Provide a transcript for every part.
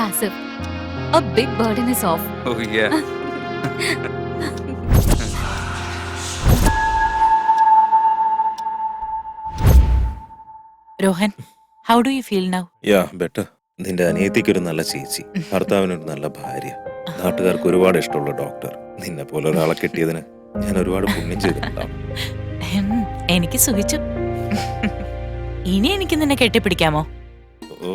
passive. A big burden is off. Oh yeah. Rohan, how do you feel now? Better. നിന്റെ അനിയത്തിക്ക് ഒരു നല്ല ചേച്ചി, ഭർത്താവിനൊരു നല്ല ഭാര്യ, നാട്ടുകാർക്ക് ഒരുപാട് ഇഷ്ടമുള്ള ഡോക്ടർ. നിന്നെ പോലെ ഒരാളെ കിട്ടിയതിന് ഞാൻ ഒരുപാട് പുണ്യം ചെയ്തിട്ടുണ്ടാവും. എനിക്ക് സുഖിച്ചു. ഇനി എനിക്ക് നിന്നെ കെട്ടിപ്പിടിക്കാമോ? ഓ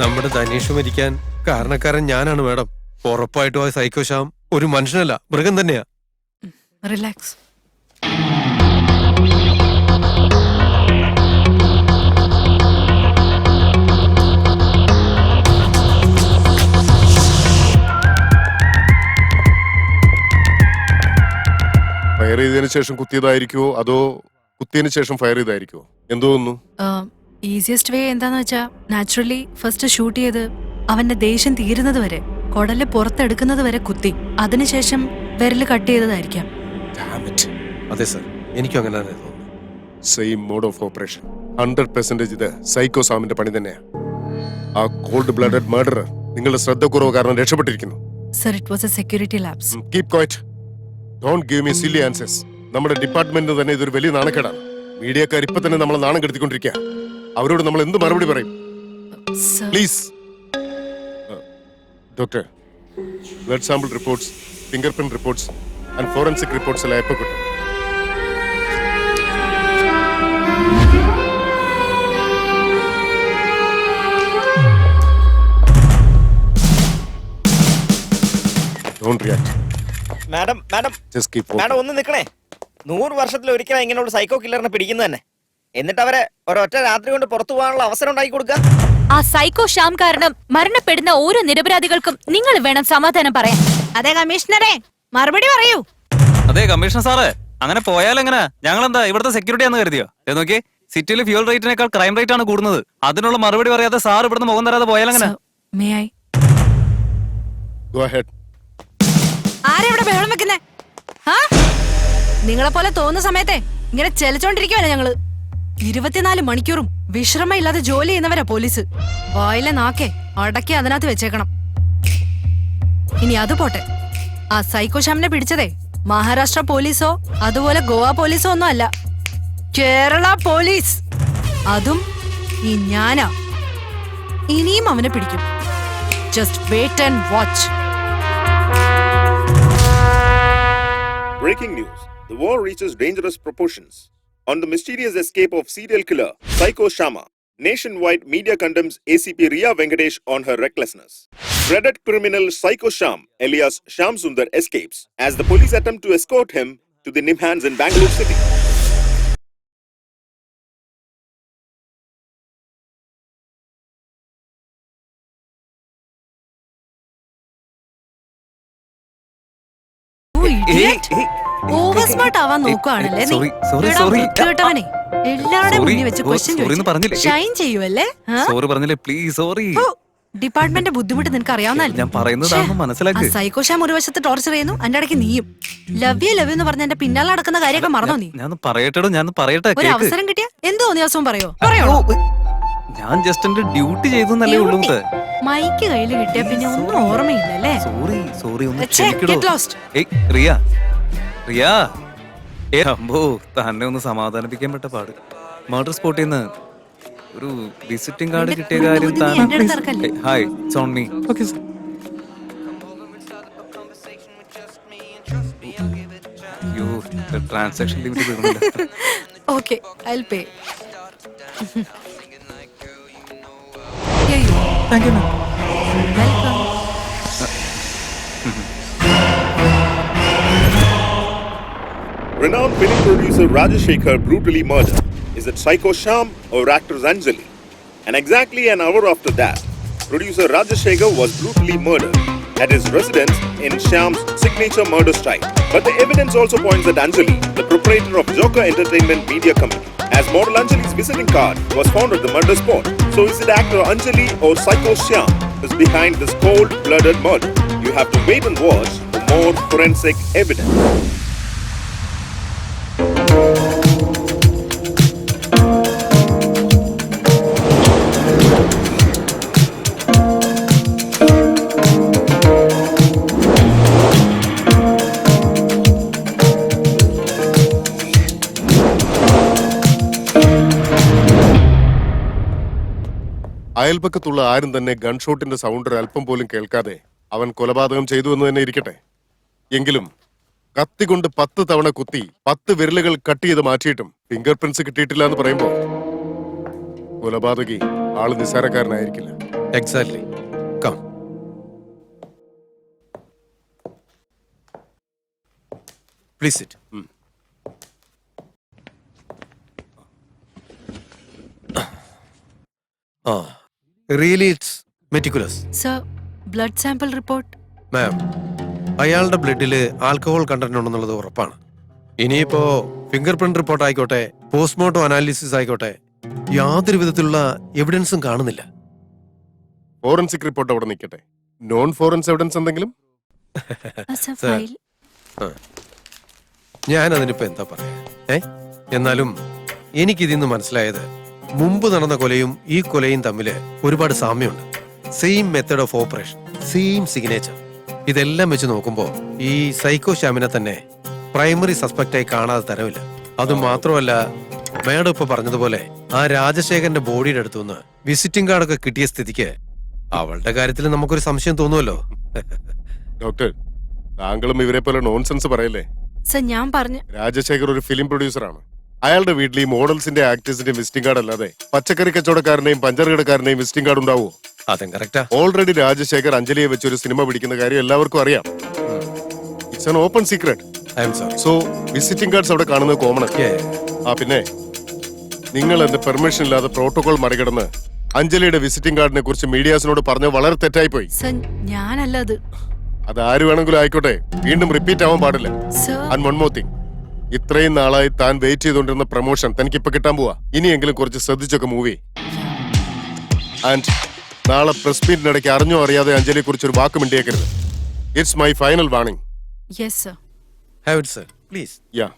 നമ്മുടെ ധനീഷ് മരിക്കാൻ കാരണക്കാരൻ ഞാനാണ് മാഡം. ഉറപ്പായിട്ടും ആ സൈക്കോ ശ്യാം ഒരു മനുഷ്യനല്ല, മൃഗം തന്നെയാ. റിലാക്സ്. ഫയർ ചെയ്തതിനു ശേഷം കുത്തിയതായിരിക്കുമോ അതോ കുത്തിയതിനു ശേഷം ഫയർ ചെയ്തായിരിക്കുമോ? എന്തോ തോന്നുന്നു? ഈസിയസ്റ്റ് വേ എന്താന്ന് വെച്ചാ നാച്ചുറലി ഫസ്റ്റ് ഷൂട്ട് ചെയ്ത് അവന്റെ ദേഷ്യം തീരുന്നത് വരെ, കുടല് പുറത്തെടുക്കുന്നത് വരെ കുത്തി, അതിനുശേഷം വിരല് കട്ട് ചെയ്തതായിരിക്കാം. അതെ സർ, എനിക്കും അങ്ങനെ തോന്നുന്നു. Same mode of operation. 100% ഇത് സൈക്കോ സാമിന്റെ പണി തന്നെയാ. ആ കോൾഡ് ബ്ലഡഡ് മർഡറർ നിങ്ങളുടെ ശ്രദ്ധക്കുറവ് കാരണം രക്ഷപ്പെട്ടിരിക്കുന്നു. Sir, it was a security lapse. Keep quiet. Don't give me silly answers. നമ്മുടെ ഡിപ്പാർട്ട്മെന്റിന് തന്നെ ഇതൊരു വലിയ നാണക്കേടാണ്. മീഡിയക്കാർ ഇപ്പൊ തന്നെ നമ്മളെ നാണം കെടുത്തിക്കൊണ്ടിരിക്കുക. അവരോട് നമ്മൾ എന്ത് മറുപടി പറയും? Please doctor, blood sample reports, finger print reports and forensic reports എല്ലാം എപ്പോൾ കിട്ടും? Don't react. Madam madam Just keep walking. Madam ഒന്ന് നിൽക്കണേ. 100 വർഷത്തിൽ ഒരിക്കലും ഇങ്ങനെയുള്ള സൈക്കോ കില്ലറിനെ പിടിക്കുന്നത് തന്നെ. എന്നിട്ട് അവരെ ഒരൊറ്റ രാത്രി കൊണ്ട് പുറത്തു പോകാനുള്ള അവസരം ഉണ്ടാക്കി കൊടുക്കുക. ആ സൈക്കോ ശ്യാം കാരണം മരണപ്പെടുന്ന ഓരോ നിരപരാധികൾക്കും നിങ്ങൾ വേണം സമാധാനം പറയാൻ. അതെ കമ്മീഷണറെ, മറുപടി പറയൂ. അതെ കമ്മീഷണർ സാറേ, അങ്ങനെ പോയാലെങ്ങനെ? ഞങ്ങളെന്താ ഇവിടുത്തെ സെക്യൂരിറ്റി ആണെന്ന് കരുതിയോ? നോക്കി, സിറ്റിയിൽ ഫ്യൂൽ റേറ്റിനേക്കാൾ ക്രൈം റേറ്റ് ആണ് കൂടുന്നത്. അതിനുള്ള മറുപടി പറയാതെ സാർ ഇവിടുന്ന് മുഖം തരാതെ പോയാലെങ്ങനെ? May I? Go ahead. ആരെ ഇവിടെ ബഹളം വെക്കുന്നേ? നിങ്ങളെ പോലെ തോന്നുന്ന സമയത്തെ ഇങ്ങനെ ചെലച്ചോണ്ടിരിക്കുവല്ലേ ഞങ്ങള്. 24 മണിക്കൂറും വിശ്രമമില്ലാതെ ജോലി ചെയ്യുന്നവരാ പോലീസ്. വായിലെ നാക്കെ അടക്കി അതിനകത്ത് വെച്ചേക്കണം. ഇനി അത് പോട്ടെ, ആ സൈക്കോ ശ്യാമിനെ പിടിച്ചതേ മഹാരാഷ്ട്ര പോലീസോ അതുപോലെ ഗോവ പോലീസോ ഒന്നും അല്ല, കേരള പോലീസ്. അതും ഈ ഞാനാ. ഇനിയും അവനെ പിടിക്കും. Just wait and watch. Breaking news. The war reaches dangerous proportions. On the mysterious escape of serial killer Psycho Shama, nationwide media condemns ACP Riya Venkatesh on her recklessness. Dreaded criminal Psycho Sham, alias Sham Sundar, escapes as the police attempt to escort him to the Nimhans in Bangalore city. Over smart ആവാൻ നോക്കുവാണല്ലേ നീ? കേട്ടവനെ എല്ലാവരുടെ മുന്നിൽ വെച്ച് question ചോദിച്ചു Shine ചെയ്യുവല്ലേ? Sorry പറഞ്ഞില്ലേ, please sorry. Department ബുദ്ധിമുട്ട് നിനക്ക് അറിയാവുന്നല്ലേ? ഞാൻ പറയുന്നതാണെന്ന് മനസ്സിലാക്കി. സൈക്കോ ശ്യാം ഒരു വശത്ത് ടോർച്ചർ ചെയ്യുന്നു, അതിന്റെ ഇടയ്ക്ക് നീയും ലവ് യു എന്ന് പറഞ്ഞ എന്റെ പിന്നാലെ നടക്കുന്ന കാര്യമൊക്കെ മറന്നോ നീ? ഞാൻ പറയട്ടെടോ, ഞാൻ പറയട്ടെ. ഒരു അവസരം കിട്ടിയ എന്തോ ദിവസവും പറയോ? പറയോ? ഞാൻ ജസ്റ്റ് എന്റെ ഡ്യൂട്ടി ചെയ്തെന്നല്ലേ ഉള്ളൂ. മൈക്ക് കയ്യിൽ കിട്ടിയ പിന്നെ ഒന്നും ഓർമ്മയില്ലല്ലേ? സോറി സോറി, ഒന്ന് ഛെ, ക്ഷമിക്കടോ. get lost. ഏയ് റിയ, റിയ, അമ്പോ തന്നെ ഒന്ന് സമാധാനിപ്പിക്കാൻ പറ്റ പാട്. മർഡർ സ്പോട്ടിൽ നിന്ന് ഒരു വിസിറ്റിംഗ് കാർഡ് കിട്ടിയ കാര്യം നീ എന്റെ അടുത്ത് ഇറക്കല്ലേ? Hi, it's on me. Okay sir. Yo, transaction limit തീർന്നില്ല. Okay, I'll pay. Thank you ma'am. Welcome. Renowned film producer Rajashekhar brutally murdered. Is it Psycho Sham or actress Anjali? And exactly an hour after that, producer Rajashekhar was brutally murdered at his residence in Sham's signature murder style. But the evidence also points at Anjali, the proprietor of Joker Entertainment Media Company, as model Anjali's visiting card was found at the murder spot. So is it actor Anjali or Psycho Sham is behind this cold-blooded murder? You have to wait and watch for more forensic evidence. അയൽപക്കത്തുള്ള ആരും തന്നെ ഗൺഷോട്ടിന്റെ sound ഒരല്പം പോലും കേൾക്കാതെ അവൻ കൊലപാതകം ചെയ്തു എന്ന് തന്നെ ഇരിക്കട്ടെ. എങ്കിലും കത്തി കൊണ്ട് 10 തവണ കുത്തി 10 വിരലുകൾ കട്ട് ചെയ്ത് മാറ്റിയിട്ടും ഫിംഗർ പ്രിന്റ്സ് കിട്ടിയിട്ടില്ല എന്ന് പറയുമ്പോൾ കൊലപാതകി ആള് നിസ്സാരക്കാരനായിരിക്കില്ല. Exactly. Come. Please sit. Really it's meticulous. Sir, blood sample report. Ma'am, അയാളുടെ ബ്ലഡില് ആൽക്കഹോൾ കണ്ടന്റ് ഉണ്ടെന്നുള്ളത് ഉറപ്പാണ്. ഇനിയിപ്പോ ഫിംഗർ പ്രിന്റ് റിപ്പോർട്ട് ആയിക്കോട്ടെ, പോസ്റ്റ്മോർട്ടം അനാലിസിസ് ആയിക്കോട്ടെ, യാതൊരു വിധത്തിലുള്ള എവിഡൻസും കാണുന്നില്ല. ഫോറൻസിക് റിപ്പോർട്ട് അവിടെ നിൽക്കട്ടെ. നോൺ ഫോറൻസ് എവിഡൻസ് എന്തെങ്കിലും? ഞാൻ അതിനിപ്പോ എന്താ പറയാ? എന്നാലും എനിക്കിതിന്ന് മനസ്സിലായത് മുമ്പ് നടന്ന കൊലയും ഈ കൊലയും തമ്മില് ഒരുപാട് സാമ്യമുണ്ട്. Same method of operation, same signature. ഇതെല്ലാം വെച്ച് നോക്കുമ്പോ ഈ സൈക്കോ ശ്യാമിനെ തന്നെ പ്രൈമറി സസ്പെക്റ്റായി കാണാതെ തരവില്ല. അതുമാത്രമല്ല, മേഡം ഇപ്പൊ പറഞ്ഞതുപോലെ ആ രാജശേഖരന്റെ ബോഡിയുടെ അടുത്തുനിന്ന് വിസിറ്റിംഗ് കാർഡൊക്കെ കിട്ടിയ സ്ഥിതിക്ക് അവളുടെ കാര്യത്തിൽ നമുക്കൊരു സംശയം തോന്നുമല്ലോ. ഡോക്ടർ, താങ്കളും ഇവരെ പോലെ നോൺസെൻസ് പറയല്ലേ? സർ, ഞാൻ പറഞ്ഞ രാജശേഖർ ഒരു ഫിലിം പ്രൊഡ്യൂസറാണ്. അയാളുടെ വീട്ടിൽ ഈ മോഡൽസിന്റെ ആക്ടേഴ്സിന്റെയും വിസിറ്റിംഗ് കാർഡ് അല്ലാതെ പച്ചക്കറി കച്ചവടക്കാരനെയും പഞ്ചർ കടക്കാരനെയും വിസിറ്റിംഗ് കാർഡ് ഉണ്ടാവുമോ? അതും കറക്റ്റാ. ഓൾറെഡി രാജശേഖർ അഞ്ജലിയെ വെച്ച് ഒരു സിനിമ പിടിക്കുന്ന കാര്യം എല്ലാവർക്കും അറിയാം. It's an open secret. I am sorry. So visiting cards അവിടെ കാണുന്നത് കോമൺ. പിന്നെ നിങ്ങൾ എന്റെ പെർമിഷൻ ഇല്ലാതെ പ്രോട്ടോകോൾ മറികടന്ന് അഞ്ജലിയുടെ വിസിറ്റിംഗ് കാർഡിനെ കുറിച്ച് മീഡിയാസിനോട് പറഞ്ഞത് വളരെ തെറ്റായി പോയി. സർ, ഞാനല്ല അത്. അത് ആര് വേണമെങ്കിലും ആയിക്കോട്ടെ, വീണ്ടും റിപ്പീറ്റ് ആവാൻ പാടില്ല. Sir, and one more thing, ഇത്രയും നാളായി താൻ വെയിറ്റ് ചെയ്തുകൊണ്ടിരുന്ന പ്രൊമോഷൻ തനിക്ക് ഇപ്പൊ കിട്ടാൻ പോവാ. ഇനിയെങ്കിലും കുറച്ച് ശ്രദ്ധിച്ചൊക്കെ മൂവി. ആൻഡ് നാളെ പ്രസ് മീറ്റിനിടയ്ക്ക് അറിഞ്ഞോ അറിയാതെ അഞ്ജലിയെ കുറിച്ച് ഒരു വാക്ക് മിണ്ടിയേക്കരുത്. It's my final warning. Yes sir. Have it sir, please. Yeah.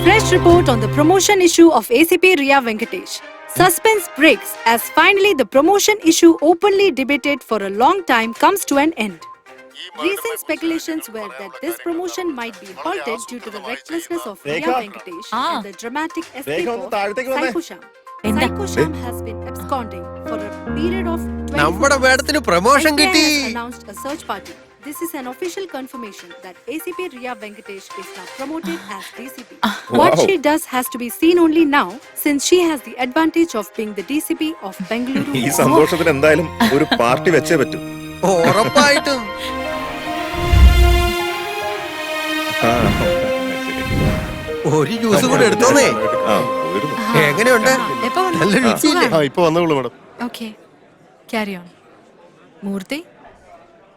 Fresh report on the promotion issue of ACP Riya Venkatesh. Suspense breaks as finally the promotion issue openly debated for a long time comes to an end. Recent speculations were that this promotion might be halted due to the recklessness of Riya Venkatesh and the dramatic escape of Psycho Sham. Psycho Sham has been absconding for a period of 24 നമ്മുടെ മേഡത്തിന് promotion SBI കിട്ടി. has announced a search party. This is an official confirmation that ACP Riya Venkatesh is now promoted as DCP. What she does has to be seen only now, since she has the advantage of being the DCP of Bengaluru. ഈ സന്തോഷത്തിന് എന്തായാലും ഒരു party വെച്ചേ പറ്റൂ. ഉറപ്പായിട്ടും. ഒരു juice കൂടെ എടുത്തോന്നേ. എങ്ങനെയുണ്ട്? നല്ല രുചിയില്ലേ? ഇപ്പൊ വന്നോളൂ മാഡം. Okay, carry on. മൂർത്തി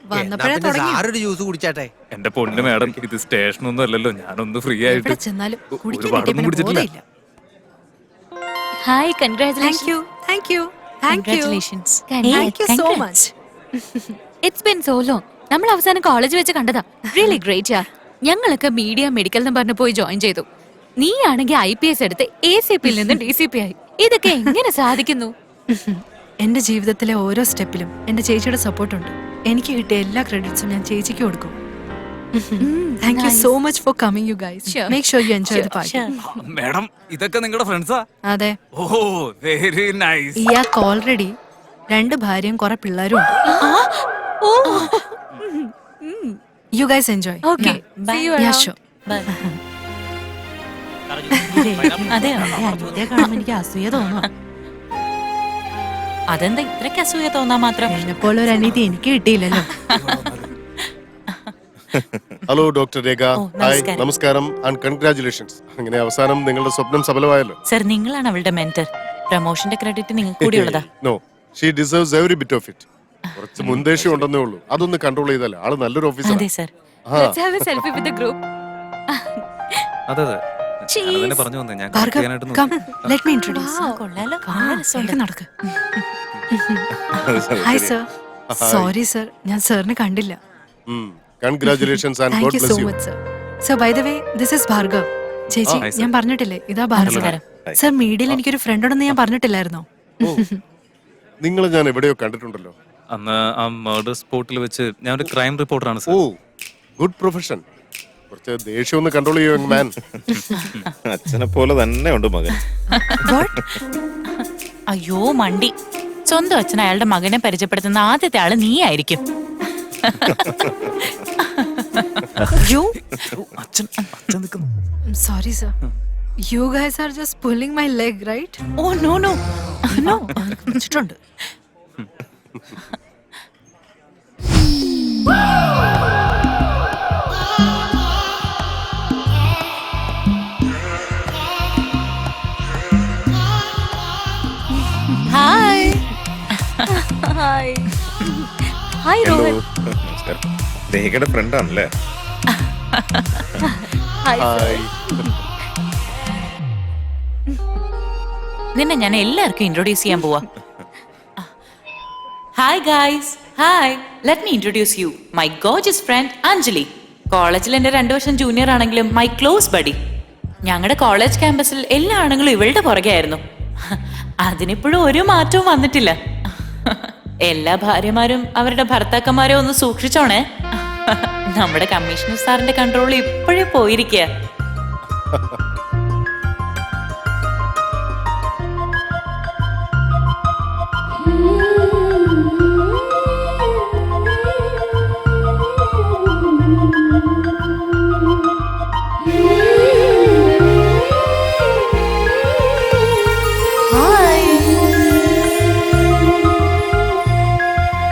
എന്നാ വന്നപ്പോഴേ പിന്നെ തുടങ്ങി. സാറൊരു ജ്യൂസ് കുടിച്ചാട്ടെ. എന്റെ പൊന്നു മാഡം, ഇത് സ്റ്റേഷനൊന്നും അല്ലല്ലോ, ഞാനൊന്ന് ഫ്രീ ആയിട്ട് എവിടെ ചെന്നാലും കുടിക്കാൻ ഒരുപാടൊന്നും കിട്ടിയ കുടിച്ചിട്ടില്ല. ബോധമില്ല. Hi, Thank congratulation. you, thank you, thank you, Congratulations. thank you so much. It's been so long. നമ്മൾ അവസാനം കോളേജ് വെച്ച് കണ്ടതാ. റിയലി ഗ്രേറ്റ് യാ. ഞങ്ങളൊക്കെ മീഡിയ മെഡിക്കൽ എന്ന് പറഞ്ഞ് പോയി ജോയിൻ ചെയ്തു. നീ ആണെങ്കിൽ IPS എടുത്ത് ACP യിൽ നിന്ന് DCP ആയി. ഇതൊക്കെ എങ്ങനെ സാധിക്കുന്നു? എന്റെ ജീവിതത്തിലെ ഓരോ സ്റ്റെപ്പിലും എന്റെ ചേച്ചിയുടെ സപ്പോർട്ട് ഉണ്ട്. എനിക്ക് കിട്ടിയ എല്ലാ ക്രെഡിറ്റ്സും ഞാൻ ചേച്ചിക്ക് കൊടുക്കും. Thank you so much for coming you guys. Sure. Make sure you enjoy the party. Madam, ഇതൊക്കെ നിങ്ങളുടെ ഫ്രണ്ട്സാ? അതെ, ഓ, വെരി നൈസ്. ഇയാൾക്ക് ഓൾറെഡി 2 ഭാര്യയും കുറെ പിള്ളേരും ഉണ്ട്. You guys enjoy. Okay, see you yeah around. Sure. അതെയോ? അനിയത്തെ കാണുമ്പോൾ എനിക്ക് അസൂയ തോന്നുന്നു. അതെന്താ ഇത്രയ്ക്ക് അസൂയ തോന്നാൻ മാത്രം? എന്നെപ്പോലെ ഒരു അനീതി എനിക്ക് കിട്ടിയില്ലല്ലോ. ഹലോ ഡോക്ടർ രേഖ. ഓ, ഹായ്, നമസ്കാരം. നമസ്കാരം ആൻഡ് കൺഗ്രാറ്റുലേഷൻസ്. അങ്ങനെ അവസാനം നിങ്ങളുടെ സ്വപ്നം സഫലമായല്ലോ. സർ, നിങ്ങളാണ് അവളുടെ മെന്റർ. പ്രൊമോഷന്റെ ക്രെഡിറ്റ് നിങ്ങൾക്ക് കൂടിയുള്ളതാ. No, she deserves every bit of it. കുറച്ച് മുൻദേഷ്യം ഉണ്ടെന്നേ ഉള്ളൂ, അതൊന്ന് കൺട്രോൾ ചെയ്താലേ ആള് നല്ലൊരു ഓഫീസർ. അതെ sir. Let's have a selfie with the group. അതെ അതെ ഞാൻ തന്നെ പറഞ്ഞു വന്നേ ഞാൻ ഭാർഗവ്, ചെയ്യാനായിട്ട് come, let me introduce. കൊള്ളാലോ. വേഗം നടക്ക്. Hi sir. സോറി സർ, ഞാൻ സാറിനെ കണ്ടില്ല. Congratulations and thank God you bless so you. Much sir. Sir by the way, this is Bhargav. ചേച്ചി, hi, sir. ഞാൻ പറഞ്ഞിട്ടില്ലേ ഇതാ ഭാർഗവ്. നമസ്കാരം. സർ, മീഡിയയിൽ എനിക്കൊരു ഫ്രണ്ട് ഉണ്ടെന്ന് ഞാൻ പറഞ്ഞിട്ടില്ലായിരുന്നോ? നിങ്ങളെ ഞാൻ എവിടെയോ കണ്ടിട്ടുണ്ടല്ലോ. അന്ന് ആ മർഡർ സ്പോട്ടിൽ വെച്ച് ഞാൻ ഒരു ക്രൈം റിപ്പോർട്ടറാണ് ഓ, സാർ. Good profession. കുറച്ച് ദേഷ്യം ഒന്ന് കൺട്രോൾ ചെയ്യോ മാൻ. അച്ഛനെ പോലെ തന്നെ ഉണ്ട് മകൻ. What? അയ്യോ മണ്ടി, സ്വന്തം അച്ഛൻ അയാളുടെ മകനെ പരിചയപ്പെടുത്തുന്ന ആദ്യത്തെ ആള് നീ ആയിരിക്കും. You? അച്ഛൻ അച്ഛൻ നിൽക്കുന്നു. I'm sorry sir. You guys are just pulling my leg, right? Oh no no no. വെച്ചിട്ടുണ്ട്. Hi. Hi. Hi, hello, Rohan. നമസ്കാരം. രേഖയുടെ ഫ്രണ്ടാണല്ലേ? Hi. ഹായ്. നിന്നെ ഞാൻ എല്ലാവർക്കും ഇൻട്രൊഡ്യൂസ് ചെയ്യാൻ പോവാ. Hi guys, hi. Let me introduce you my gorgeous friend Anjali. കോളേജിൽ എന്റെ 2 വർഷം ജൂനിയർ ആണെങ്കിലും മൈ ക്ലോസ് ബഡി. ഞങ്ങളുടെ കോളേജ് ക്യാമ്പസിൽ എല്ലാ ആണുങ്ങളും ഇവളുടെ പുറകെ ആയിരുന്നു. അതിനിപ്പോഴും ഒരു മാറ്റവും വന്നിട്ടില്ല. എല്ലാ ഭാര്യമാരും അവരുടെ ഭർത്താക്കന്മാരെ ഒന്ന് സൂക്ഷിച്ചോണേ. നമ്മുടെ കമ്മീഷണർ സാറിന്റെ കൺട്രോൾ ഇപ്പോഴേ പോയിരിക്കുക.